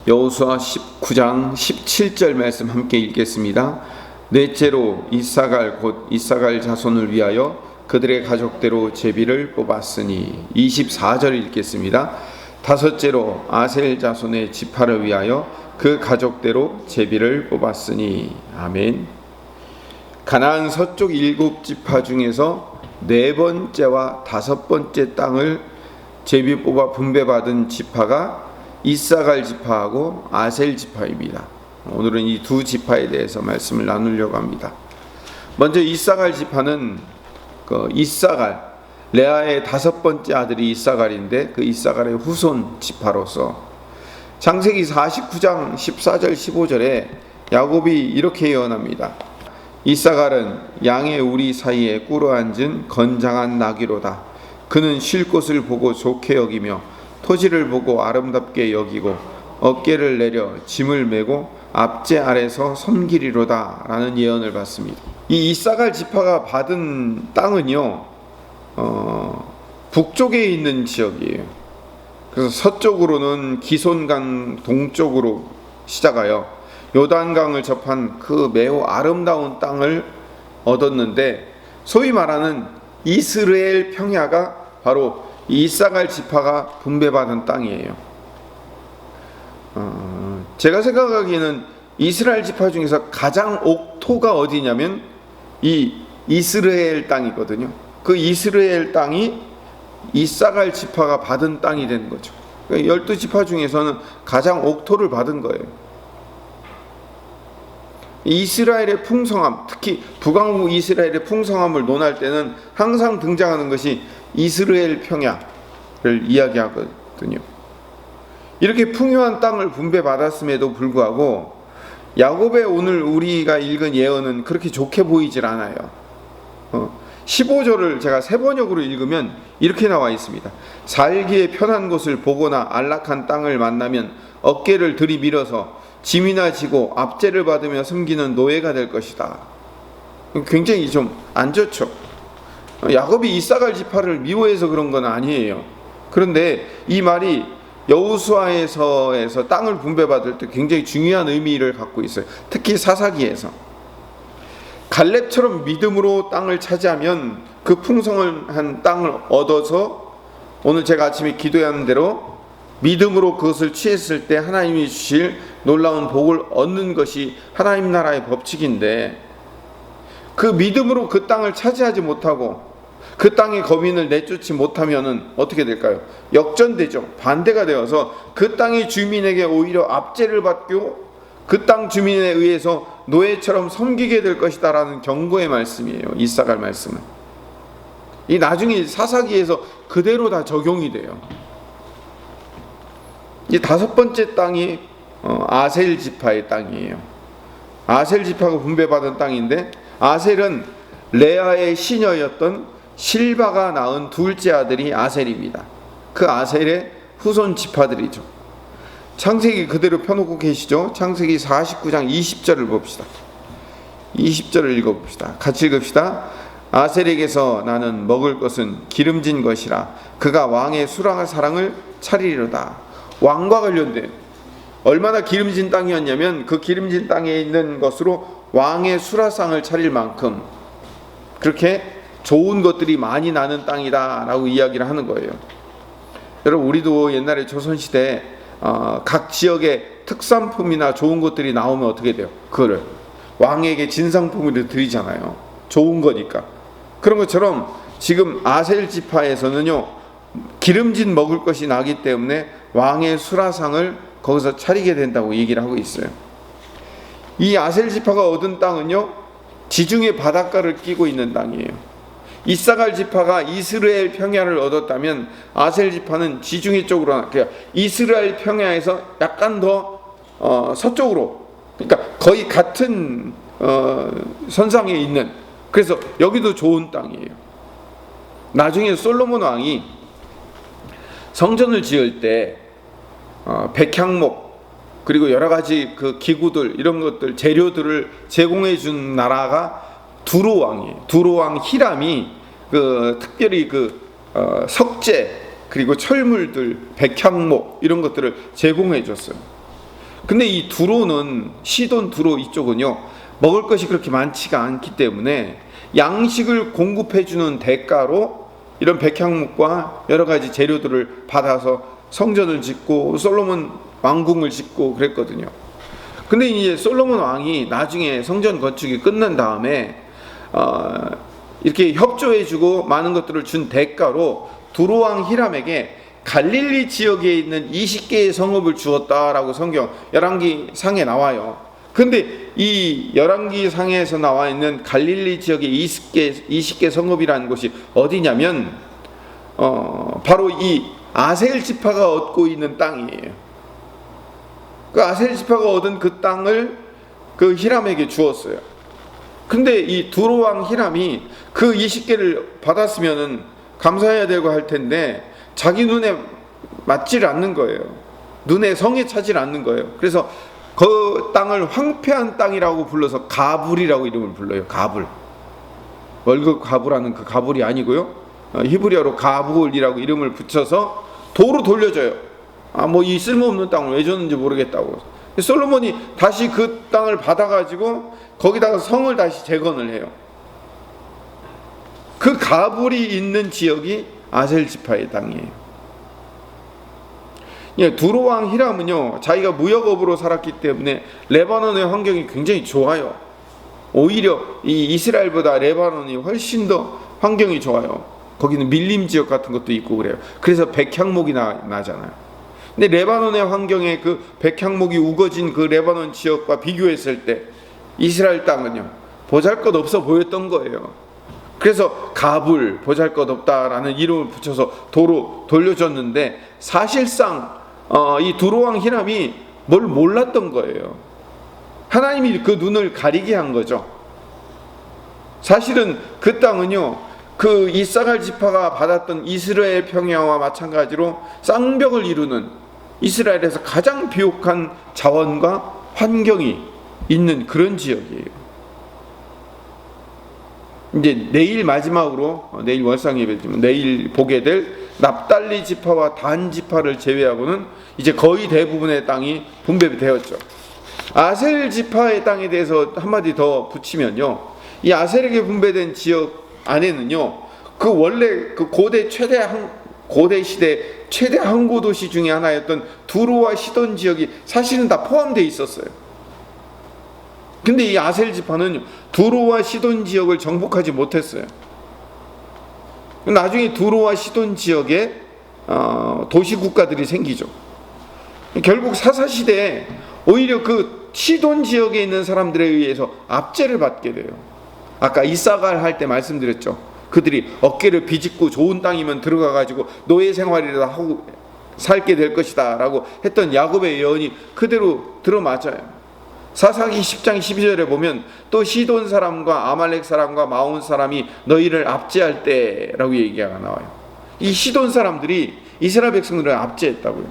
여호수아 19장 17절 말씀 함께 읽겠습니다. 넷째로 이사갈 곧 이사갈 자손을 위하여 그들의 가족대로 제비를 뽑았으니. 24절 읽겠습니다. 다섯째로 아셀 자손의 지파를 위하여 그 가족대로 제비를 뽑았으니. 아멘. 가나안 서쪽 7지파 중에서 네 번째와 다섯 번째 땅을 제비 뽑아 분배받은 지파가 이사갈 지파하고 아셀 지파입니다. 오늘은 이 두 지파에 대해서 말씀을 나누려고 합니다. 먼저 이사갈 지파는 이사갈, 레아의 다섯 번째 아들이 이사갈인데 그 이사갈의 후손 지파로서 창세기 49장 14절 15절에 야곱이 이렇게 예언합니다. 이사갈은 양의 우리 사이에 꿇어앉은 건장한 나귀로다. 그는 쉴 곳을 보고 좋게 여기며 토지를 보고 아름답게 여기고 어깨를 내려 짐을 메고 앞제 아래서 섬기리로다 라는 예언을 받습니다. 이 이사갈 지파가 받은 땅은요 북쪽에 있는 지역이에요. 그래서 서쪽으로는 기손강 동쪽으로 시작하여 요단강을 접한 그 매우 아름다운 땅을 얻었는데, 소위 말하는 이스라엘 평야가 바로 이사갈 지파가 분배받은 땅이에요. 제가 생각하기에는 이스라엘 지파 중에서 가장 옥토가 어디냐면 이 이스라엘 땅이거든요. 그 이스라엘 땅이 이사갈 지파가 받은 땅이 되는 거죠. 그러니까 12지파 중에서는 가장 옥토를 받은 거예요. 이스라엘의 풍성함, 특히 북왕국 이스라엘의 풍성함을 논할 때는 항상 등장하는 것이 이스라엘 평야를 이야기하거든요. 이렇게 풍요한 땅을 분배받았음에도 불구하고 야곱의 오늘 우리가 읽은 예언은 그렇게 좋게 보이질 않아요. 15절을 제가 세 번역으로 읽으면 이렇게 나와 있습니다. 살기에 편한 곳을 보거나 안락한 땅을 만나면 어깨를 들이밀어서 짐이나 지고 압제를 받으며 섬기는 노예가 될 것이다. 굉장히 좀 안 좋죠. 야곱이 이사갈 지파를 미워해서 그런 건 아니에요. 그런데 이 말이 여호수아에서 땅을 분배받을 때 굉장히 중요한 의미를 갖고 있어요. 특히 사사기에서 갈렙처럼 믿음으로 땅을 차지하면 그 풍성한 땅을 얻어서 오늘 제가 아침에 기도하는 대로 믿음으로 그것을 취했을 때 하나님이 주실 놀라운 복을 얻는 것이 하나님 나라의 법칙인데, 그 믿음으로 그 땅을 차지하지 못하고 그 땅의 거민을 내쫓지 못하면은 어떻게 될까요? 역전되죠. 반대가 되어서 그 땅의 주민에게 오히려 압제를 받고 그 땅 주민에 의해서 노예처럼 섬기게 될 것이다 라는 경고의 말씀이에요. 이사갈 말씀은 이 나중에 사사기에서 그대로 다 적용이 돼요. 이 다섯 번째 땅이 아셀 지파의 땅이에요. 아셀 지파가 분배받은 땅인데, 아셀은 레아의 시녀였던 실바가 낳은 둘째 아들이 아셀입니다. 그 아셀의 후손 지파들이죠. 창세기 그대로 펴놓고 계시죠? 창세기 49장 20절을 봅시다. 20절을 읽어봅시다. 같이 읽읍시다. 아셀에게서 나는 먹을 것은 기름진 것이라 그가 왕의 수라사랑을 차리리로다. 왕과 관련된 얼마나 기름진 땅이었냐면 그 기름진 땅에 있는 것으로 왕의 수라상을 차릴 만큼 그렇게 좋은 것들이 많이 나는 땅이다 라고 이야기를 하는 거예요. 여러분, 우리도 옛날에 조선시대 각 지역의 특산품이나 좋은 것들이 나오면 어떻게 돼요? 그거를 왕에게 진상품으로 드리잖아요. 좋은 거니까. 그런 것처럼 지금 아셀 지파에서는요, 기름진 먹을 것이 나기 때문에 왕의 수라상을 거기서 차리게 된다고 얘기를 하고 있어요. 이 아셀 지파가 얻은 땅은요, 지중해 바닷가를 끼고 있는 땅이에요. 이사갈 지파가 이스라엘 평야를 얻었다면 아셀 지파는 지중해 쪽으로, 그러니까 이스라엘 평야에서 약간 더 서쪽으로, 그러니까 거의 같은 선상에 있는, 그래서 여기도 좋은 땅이에요. 나중에 솔로몬 왕이 성전을 지을 때 백향목 그리고 여러 가지 그 기구들, 이런 것들, 재료들을 제공해 준 나라가 두로 왕이에요. 두로 왕 히람이 특별히 석재 그리고 철물들, 백향목 이런 것들을 제공해 줬어요. 근데 이 두로는, 시돈 두로 이쪽은요, 먹을 것이 그렇게 많지가 않기 때문에 양식을 공급해주는 대가로 이런 백향목과 여러 가지 재료들을 받아서 성전을 짓고 솔로몬 왕궁을 짓고 그랬거든요. 근데 이제 솔로몬 왕이 나중에 성전 건축이 끝난 다음에 이렇게 협조해주고 많은 것들을 준 대가로 두로왕 히람에게 갈릴리 지역에 있는 20개의 성읍을 주었다라고 성경 열왕기 상에 나와요. 근데 이 열왕기 상에서 나와 있는 갈릴리 지역의 20개 성읍이라는 곳이 어디냐면 바로 이 아셀 지파가 얻고 있는 땅이에요. 그 아셀 지파가 얻은 그 땅을 그 히람에게 주었어요. 근데 이 두로왕 히람이 그 20개를 받았으면은 감사해야 되고 할 텐데 자기 눈에 맞질 않는 거예요. 눈에 성에 차질 않는 거예요. 그래서 그 땅을 황폐한 땅이라고 불러서 가불이라고 이름을 불러요. 가불. 월급 가불하는 그 가불이 아니고요. 히브리어로 가불이라고 이름을 붙여서 도로 돌려줘요. 뭐 이 쓸모없는 땅을 왜 줬는지 모르겠다고. 솔로몬이 다시 그 땅을 받아가지고 거기다가 성을 다시 재건을 해요. 그 가불이 있는 지역이 아셀 지파의 땅이에요. 두로왕 히람은요, 자기가 무역업으로 살았기 때문에 레바논의 환경이 굉장히 좋아요. 오히려 이 이스라엘보다 레바논이 훨씬 더 환경이 좋아요. 거기는 밀림 지역 같은 것도 있고 그래요. 그래서 백향목이 나잖아요. 근데 레바논의 환경에 그 백향목이 우거진 그 레바논 지역과 비교했을 때 이스라엘 땅은요, 보잘것없어 보였던 거예요. 그래서 가불, 보잘것없다라는 이름을 붙여서 도로 돌려줬는데 사실상 이 두로왕 히람이 뭘 몰랐던 거예요. 하나님이 그 눈을 가리게 한 거죠. 사실은 그 땅은요, 그 이사갈 지파가 받았던 이스라엘 평야와 마찬가지로 쌍벽을 이루는 이스라엘에서 가장 비옥한 자원과 환경이 있는 그런 지역이에요. 이제 내일 마지막으로, 내일 월상 예배지만 내일 보게 될 납달리 지파와 단 지파를 제외하고는 이제 거의 대부분의 땅이 분배되었죠. 아셀 지파의 땅에 대해서 한마디 더 붙이면요, 이 아셀에게 분배된 지역 안에는요, 그 원래 그 고대 시대 최대 항구 도시 중에 하나였던 두로와 시돈 지역이 사실은 다 포함되어 있었어요. 근데 이 아셀 지파는 두로와 시돈 지역을 정복하지 못했어요. 나중에 두로와 시돈 지역에 도시 국가들이 생기죠. 결국 사사시대에 오히려 그 시돈 지역에 있는 사람들에 의해서 압제를 받게 돼요. 아까 이사갈 할 때 말씀드렸죠. 그들이 어깨를 비집고 좋은 땅이면 들어가가지고 노예 생활이라도 하고 살게 될 것이다 라고 했던 야곱의 예언이 그대로 들어맞아요. 사사기 10장 12절에 보면 또 시돈 사람과 아말렉 사람과 마온 사람이 너희를 압제할 때라고 얘기가 나와요. 이 시돈 사람들이 이스라엘 백성들을 압제했다고요.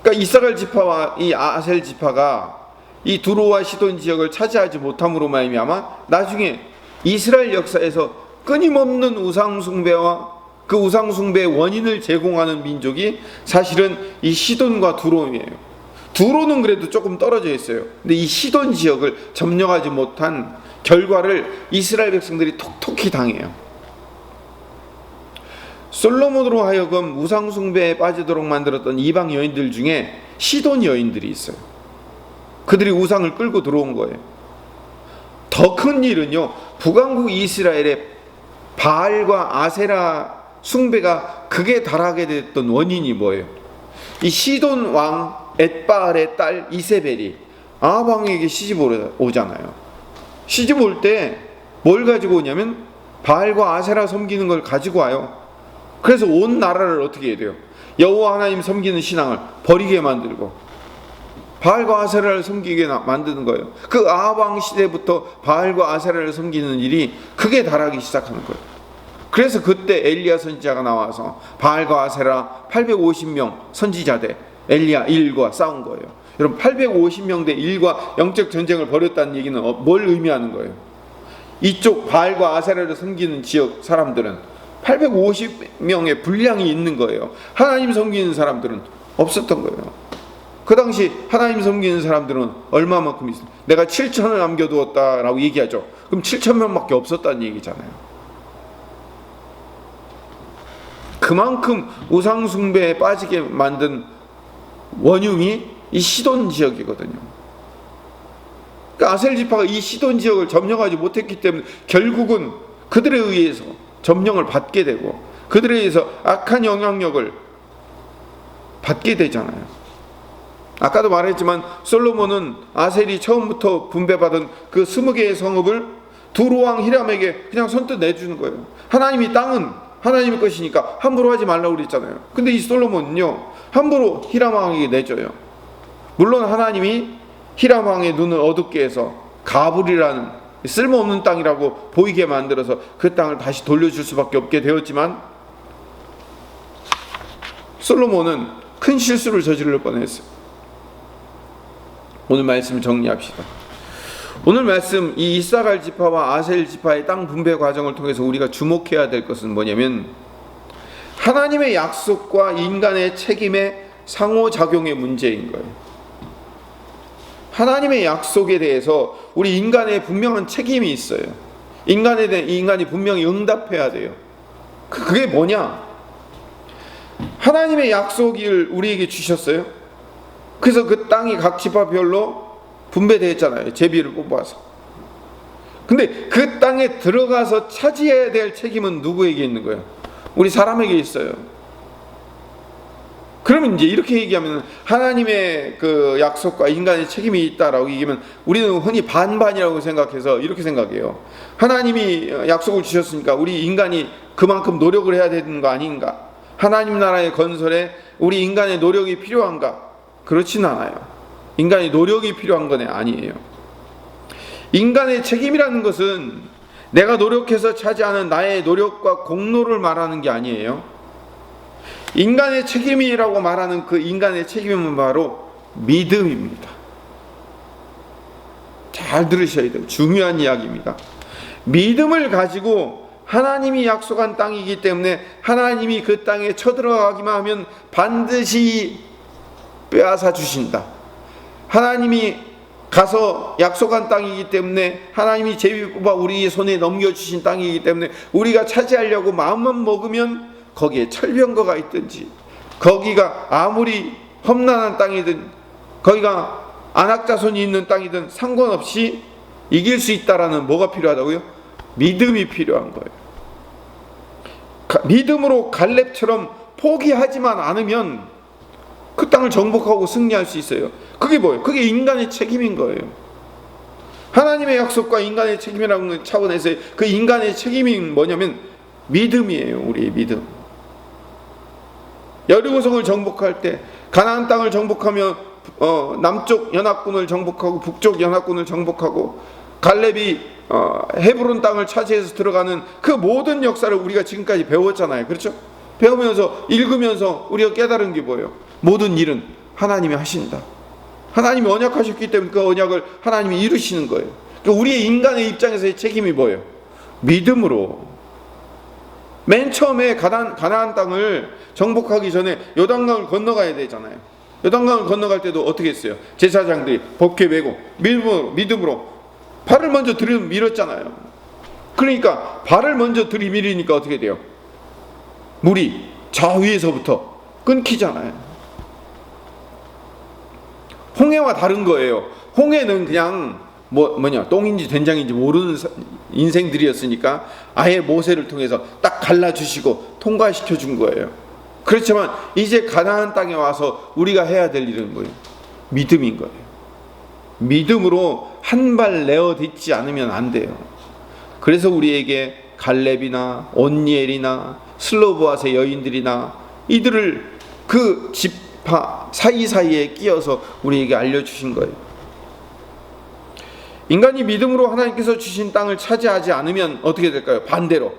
그러니까 이사갈 지파와 이 아셀 지파가 이 두로와 시돈 지역을 차지하지 못함으로 말미암아 나중에 이스라엘 역사에서 끊임없는 우상 숭배와 그 우상 숭배의 원인을 제공하는 민족이 사실은 이 시돈과 두로예요. 두로는 그래도 조금 떨어져 있어요. 근데 이 시돈 지역을 점령하지 못한 결과를 이스라엘 백성들이 톡톡히 당해요. 솔로몬으로 하여금 우상 숭배에 빠지도록 만들었던 이방 여인들 중에 시돈 여인들이 있어요. 그들이 우상을 끌고 들어온 거예요. 더 큰 일은요, 북왕국 이스라엘의 바알과 아세라 숭배가 극에 달하게 됐던 원인이 뭐예요? 이 시돈 왕 엣바알의 딸 이세벨이 아합 왕에게 시집 오잖아요. 시집 올 때 뭘 가지고 오냐면 바알과 아세라 섬기는 걸 가지고 와요. 그래서 온 나라를 어떻게 해야 돼요? 여호와 하나님 섬기는 신앙을 버리게 만들고 바알과 아세라를 섬기게 만드는 거예요. 그 아합 왕 시대부터 바알과 아세라를 섬기는 일이 크게 달하기 시작하는 거예요. 그래서 그때 엘리야 선지자가 나와서 바알과 아세라 850명 선지자대 엘리야 1과 싸운 거예요. 여러분 850명 대 1과 영적 전쟁을 벌였다는 얘기는 뭘 의미하는 거예요? 이쪽 바알과 아세라를 섬기는 지역 사람들은 850명의 분량이 있는 거예요. 하나님 섬기는 사람들은 없었던 거예요. 그 당시 하나님 섬기는 사람들은 얼마만큼 있어요? 내가 7천을 남겨두었다라고 얘기하죠. 그럼 7천 명밖에 없었다는 얘기잖아요. 그만큼 우상숭배에 빠지게 만든 원흉이 이 시돈 지역이거든요. 그러니까 아셀 지파가 이 시돈 지역을 점령하지 못했기 때문에 결국은 그들에 의해서 점령을 받게 되고 그들에 의해서 악한 영향력을 받게 되잖아요. 아까도 말했지만 솔로몬은 아셀이 처음부터 분배받은 그 20개의 성읍을 두로왕 히람에게 그냥 선뜻 내주는 거예요. 하나님이 땅은 하나님의 것이니까 함부로 하지 말라고 그랬잖아요. 근데 이 솔로몬은요 함부로 히람 왕에게 내줘요. 물론 하나님이 히람 왕의 눈을 어둡게 해서 가불이라는 쓸모없는 땅이라고 보이게 만들어서 그 땅을 다시 돌려줄 수밖에 없게 되었지만 솔로몬은 큰 실수를 저지를 뻔했어요. 오늘 말씀 정리합시다. 오늘 말씀 이 이사갈 지파와 아셀 지파의 땅 분배 과정을 통해서 우리가 주목해야 될 것은 뭐냐면 하나님의 약속과 인간의 책임의 상호작용의 문제인 거예요. 하나님의 약속에 대해서 우리 인간의 분명한 책임이 있어요. 인간이 분명히 응답해야 돼요. 그게 뭐냐? 하나님의 약속을 우리에게 주셨어요. 그래서 그 땅이 각 지파별로 분배되었잖아요. 제비를 뽑아서. 근데 그 땅에 들어가서 차지해야 될 책임은 누구에게 있는 거예요? 우리 사람에게 있어요. 그러면 이제 이렇게 얘기하면 하나님의 그 약속과 인간의 책임이 있다라고 얘기하면 우리는 흔히 반반이라고 생각해서 이렇게 생각해요. 하나님이 약속을 주셨으니까 우리 인간이 그만큼 노력을 해야 되는 거 아닌가? 하나님 나라의 건설에 우리 인간의 노력이 필요한가? 그렇진 않아요. 인간의 노력이 필요한 건 아니에요. 인간의 책임이라는 것은 내가 노력해서 차지하는 나의 노력과 공로를 말하는 게 아니에요. 인간의 책임이라고 말하는 그 인간의 책임은 바로 믿음입니다. 잘 들으셔야 돼요. 중요한 이야기입니다. 믿음을 가지고 하나님이 약속한 땅이기 때문에 하나님이 그 땅에 쳐들어가기만 하면 반드시 빼앗아 주신다. 하나님이 가서 약속한 땅이기 때문에 하나님이 제비 뽑아 우리 손에 넘겨주신 땅이기 때문에 우리가 차지하려고 마음만 먹으면 거기에 철병거가 있든지 거기가 아무리 험난한 땅이든 거기가 안악자손이 있는 땅이든 상관없이 이길 수 있다라는 뭐가 필요하다고요? 믿음이 필요한 거예요. 믿음으로 갈렙처럼 포기하지만 않으면 그 땅을 정복하고 승리할 수 있어요. 그게 뭐예요? 그게 인간의 책임인 거예요. 하나님의 약속과 인간의 책임이라는 차원에서 그 인간의 책임이 뭐냐면 믿음이에요. 우리의 믿음. 여리고성을 정복할 때 가나안 땅을 정복하며 남쪽 연합군을 정복하고 북쪽 연합군을 정복하고 갈렙이 헤브론 땅을 차지해서 들어가는 그 모든 역사를 우리가 지금까지 배웠잖아요. 그렇죠? 배우면서 읽으면서 우리가 깨달은 게 뭐예요? 모든 일은 하나님이 하신다. 하나님이 언약하셨기 때문에 그 언약을 하나님이 이루시는 거예요. 그러니까 우리의 인간의 입장에서의 책임이 뭐예요? 믿음으로. 맨 처음에 가나안 땅을 정복하기 전에 요단강을 건너가야 되잖아요. 요단강을 건너갈 때도 어떻게 했어요? 제사장들이 법궤 메고 믿음으로 발을 먼저 들이밀었잖아요. 그러니까 발을 먼저 들이밀으니까 어떻게 돼요? 물이 저 위에서부터 끊기잖아요. 홍해와 다른 거예요. 홍해는 그냥 똥인지 된장인지 모르는 인생들이었으니까 아예 모세를 통해서 딱 갈라주시고 통과시켜 준 거예요. 그렇지만 이제 가나안 땅에 와서 우리가 해야 될 일은 뭐예요? 믿음인 거예요. 믿음으로 한 발 내어딛지 않으면 안 돼요. 그래서 우리에게 갈렙이나 온니엘이나 슬로브앗의 여인들이나 이들을 그 지파 사이사이에 끼어서 우리에게 알려주신 거예요. 인간이 믿음으로 하나님께서 주신 땅을 차지하지 않으면 어떻게 될까요? 반대로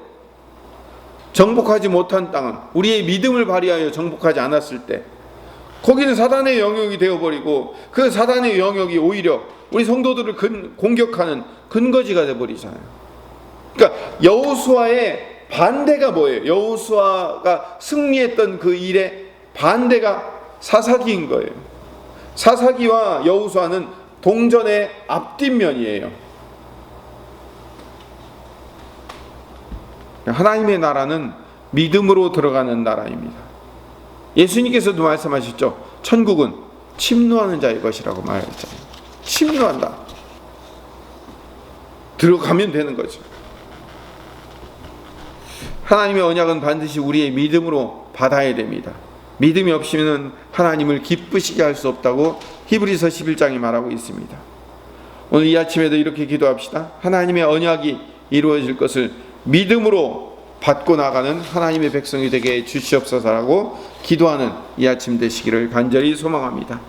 정복하지 못한 땅은 우리의 믿음을 발휘하여 정복하지 않았을 때 거기는 사단의 영역이 되어버리고 그 사단의 영역이 오히려 우리 성도들을 공격하는 근거지가 되어버리잖아요. 그러니까 여호수아의 반대가 뭐예요? 여호수아가 승리했던 그 일의 반대가 사사기인 거예요. 사사기와 여호수아는 동전의 앞뒷면이에요. 하나님의 나라는 믿음으로 들어가는 나라입니다. 예수님께서도 말씀하셨죠. 천국은 침노하는 자의 것이라고 말했잖아요. 침노한다. 들어가면 되는 거죠. 하나님의 언약은 반드시 우리의 믿음으로 받아야 됩니다. 믿음이 없이는 하나님을 기쁘시게 할 수 없다고 히브리서 11장이 말하고 있습니다. 오늘 이 아침에도 이렇게 기도합시다. 하나님의 언약이 이루어질 것을 믿음으로 받고 나가는 하나님의 백성이 되게 해 주시옵소서라고 기도하는 이 아침 되시기를 간절히 소망합니다.